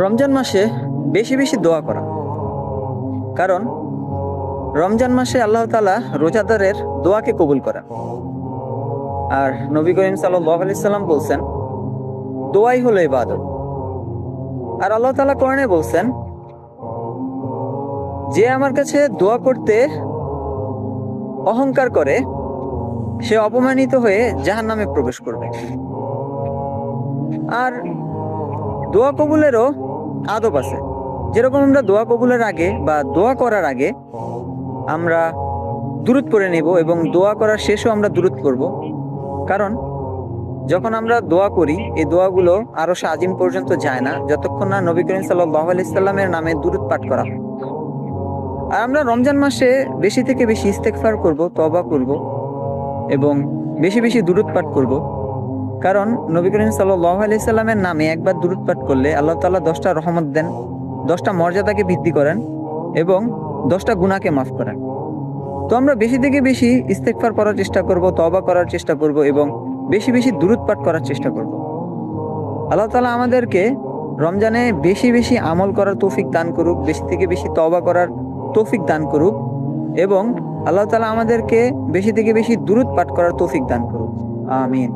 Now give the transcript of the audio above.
রমজান মাসে বেশি বেশি দোয়া করা, কারণ রমজান মাসে আল্লাহ তাআলা রোজাদারের দোয়াকে কবুল করেন। আর নবী করিম সাল্লাল্লাহু আলাইহি সাল্লাম বলছেন, দোয়াই হলো ইবাদত। আর আল্লাহ তাআলা কোরআনে বলছেন, যে আমার কাছে দোয়া করতে অহংকার করে সে অপমানিত হয়ে জাহান্নামে প্রবেশ করবে। আর দোয়া কবুলেরও আদব আছে। যেরকম আমরা দোয়া কবুলের আগে বা দোয়া করার আগে আমরা দুরূদ পড়ে নেব এবং দোয়া করার শেষেও আমরা দুরূদ পড়ব। কারণ যখন আমরা দোয়া করি এই দোয়াগুলো আরশে আজিম পর্যন্ত যায় না যতক্ষণ না নবী করিম সাল্লাল্লাহু আলাইহি সাল্লামের নামে দুরূদ পাঠ করা হয়। আর আমরা রমজান মাসে বেশি থেকে বেশি ইস্তেগফার করব, তওবা করব এবং বেশি বেশি দুরূদ পাঠ করব। কারণ নবী করিম সাল্লাল্লাহু আলাইহি সাল্লামের নামে একবার দুরূদ পাঠ করলে আল্লাহ তাআলা 10টা রহমত দেন, 10টা মর্যাদাকে বৃদ্ধি করেন এবং 10টা গুনাহকে মাফ করেন। তো আমরা বেশি থেকে বেশি ইস্তেগফার করার চেষ্টা করব, তওবা করার চেষ্টা করব এবং বেশি বেশি দুরূদ পাঠ করার চেষ্টা করব। আল্লাহ তাআলা আমাদেরকে রমজানে বেশি বেশি আমল করার তৌফিক দান করুক, বেশি থেকে বেশি তওবা করার তৌফিক দান করুক এবং আল্লাহ তাআলা আমাদেরকে বেশি থেকে বেশি দুরূদ পাঠ করার তৌফিক দান করুক। আমিন।